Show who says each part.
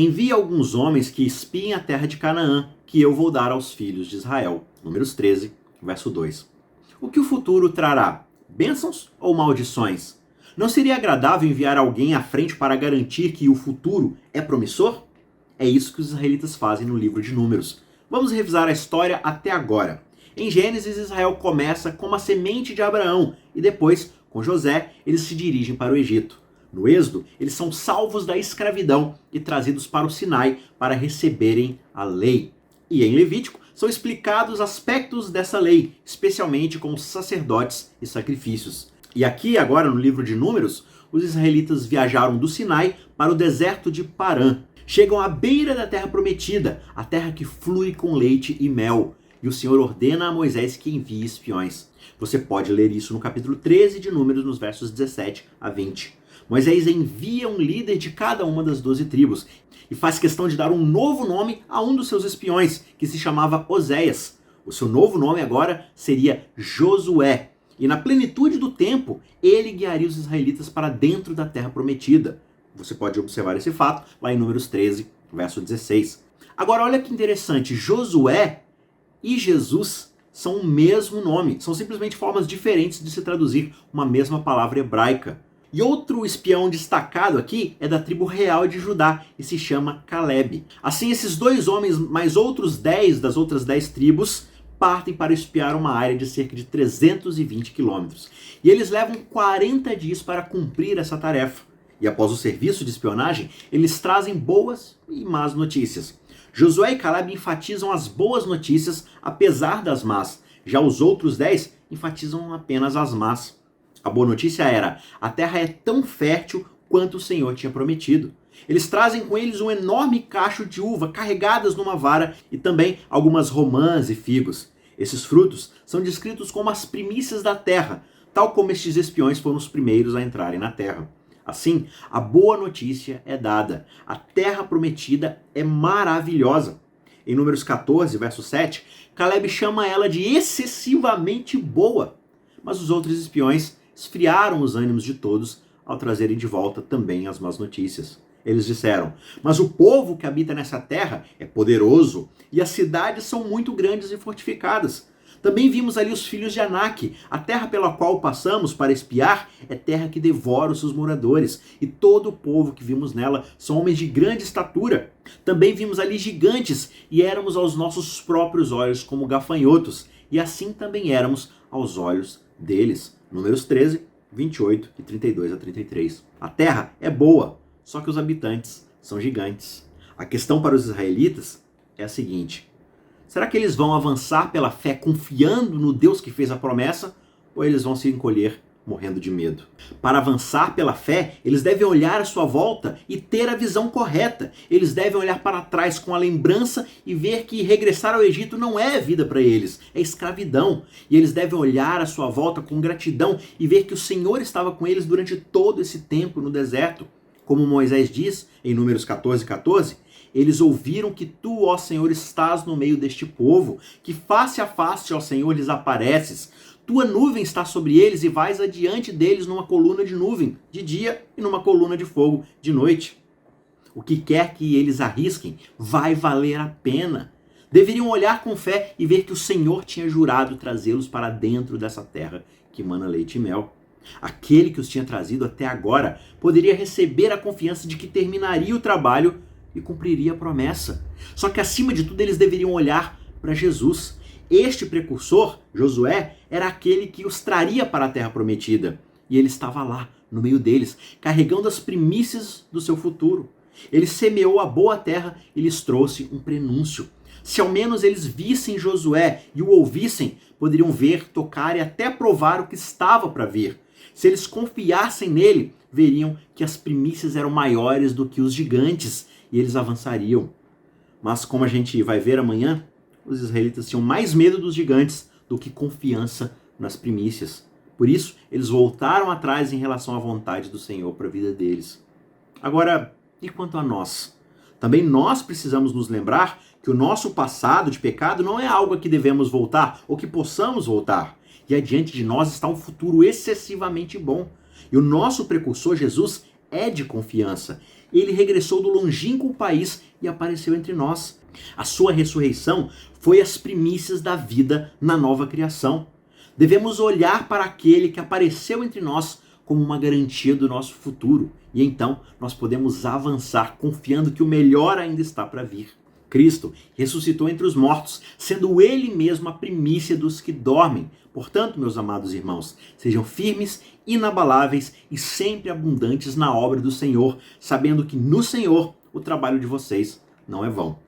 Speaker 1: envie alguns homens que espiem a terra de Canaã, que eu vou dar aos filhos de Israel. Números 13, verso 2. O que o futuro trará? Bênçãos ou maldições? Não seria agradável enviar alguém à frente para garantir que o futuro é promissor? É isso que os israelitas fazem no livro de Números. Vamos revisar a história até agora. Em Gênesis, Israel começa como a semente de Abraão e depois, com José, eles se dirigem para o Egito. No Êxodo, eles são salvos da escravidão e trazidos para o Sinai para receberem a lei. E em Levítico, são explicados aspectos dessa lei, especialmente com os sacerdotes e sacrifícios. E aqui, agora no livro de Números, os israelitas viajaram do Sinai para o deserto de Parã. Chegam à beira da terra prometida, a terra que flui com leite e mel. E o Senhor ordena a Moisés que envie espiões. Você pode ler isso no capítulo 13 de Números, nos versos 17 a 20. Moisés envia um líder de cada uma das 12 tribos e faz questão de dar um novo nome a um dos seus espiões, que se chamava Oséias. O seu novo nome agora seria Josué. E na plenitude do tempo, ele guiaria os israelitas para dentro da terra prometida. Você pode observar esse fato lá em Números 13, verso 16. Agora olha que interessante, Josué e Jesus são o mesmo nome, são simplesmente formas diferentes de se traduzir uma mesma palavra hebraica. E outro espião destacado aqui é da tribo real de Judá e se chama Caleb. Assim, esses dois homens, mais outros 10 das outras 10 tribos, partem para espiar uma área de cerca de 320 quilômetros. E eles levam 40 dias para cumprir essa tarefa. E após o serviço de espionagem, eles trazem boas e más notícias. Josué e Caleb enfatizam as boas notícias, apesar das más. Já os outros 10 enfatizam apenas as más. A boa notícia era: a terra é tão fértil quanto o Senhor tinha prometido. Eles trazem com eles um enorme cacho de uva carregadas numa vara e também algumas romãs e figos. Esses frutos são descritos como as primícias da terra, tal como estes espiões foram os primeiros a entrarem na terra. Assim, a boa notícia é dada. A terra prometida é maravilhosa. Em Números 14, verso 7, Caleb chama ela de excessivamente boa. Mas os outros espiões esfriaram os ânimos de todos ao trazerem de volta também as más notícias. Eles disseram: mas o povo que habita nessa terra é poderoso e as cidades são muito grandes e fortificadas. Também vimos ali os filhos de Anak. A terra pela qual passamos para espiar é terra que devora os seus moradores, e todo o povo que vimos nela são homens de grande estatura. Também vimos ali gigantes, e éramos aos nossos próprios olhos como gafanhotos, e assim também éramos aos olhos deles. Números 13, 28 e 32 a 33. A terra é boa, só que os habitantes são gigantes. A questão para os israelitas é a seguinte: será que eles vão avançar pela fé confiando no Deus que fez a promessa, ou eles vão se encolher morrendo de medo? Para avançar pela fé, eles devem olhar à sua volta e ter a visão correta. Eles devem olhar para trás com a lembrança e ver que regressar ao Egito não é vida para eles, é escravidão. E eles devem olhar à sua volta com gratidão e ver que o Senhor estava com eles durante todo esse tempo no deserto. Como Moisés diz em Números 14, 14, eles ouviram que tu, ó Senhor, estás no meio deste povo, que face a face, ó Senhor, lhes apareces. Tua nuvem está sobre eles e vais adiante deles numa coluna de nuvem de dia e numa coluna de fogo de noite. O que quer que eles arrisquem vai valer a pena. Deveriam olhar com fé e ver que o Senhor tinha jurado trazê-los para dentro dessa terra que mana leite e mel. Aquele que os tinha trazido até agora poderia receber a confiança de que terminaria o trabalho e cumpriria a promessa. Só que acima de tudo eles deveriam olhar para Jesus. Este precursor, Josué, era aquele que os traria para a terra prometida. E ele estava lá, no meio deles, carregando as primícias do seu futuro. Ele semeou a boa terra e lhes trouxe um prenúncio. Se ao menos eles vissem Josué e o ouvissem, poderiam ver, tocar e até provar o que estava para vir. Se eles confiassem nele, veriam que as primícias eram maiores do que os gigantes e eles avançariam. Mas como a gente vai ver amanhã, os israelitas tinham mais medo dos gigantes do que confiança nas primícias. Por isso, eles voltaram atrás em relação à vontade do Senhor para a vida deles. Agora, e quanto a nós? Também nós precisamos nos lembrar que o nosso passado de pecado não é algo a que devemos voltar ou que possamos voltar. E adiante de nós está um futuro excessivamente bom. E o nosso precursor Jesus é de confiança. ele regressou do longínquo país e apareceu entre nós. A sua ressurreição foi as primícias da vida na nova criação. Devemos olhar para aquele que apareceu entre nós como uma garantia do nosso futuro. E então nós podemos avançar confiando que o melhor ainda está para vir. Cristo ressuscitou entre os mortos, sendo Ele mesmo a primícia dos que dormem. Portanto, meus amados irmãos, sejam firmes, inabaláveis e sempre abundantes na obra do Senhor, sabendo que no Senhor o trabalho de vocês não é vão.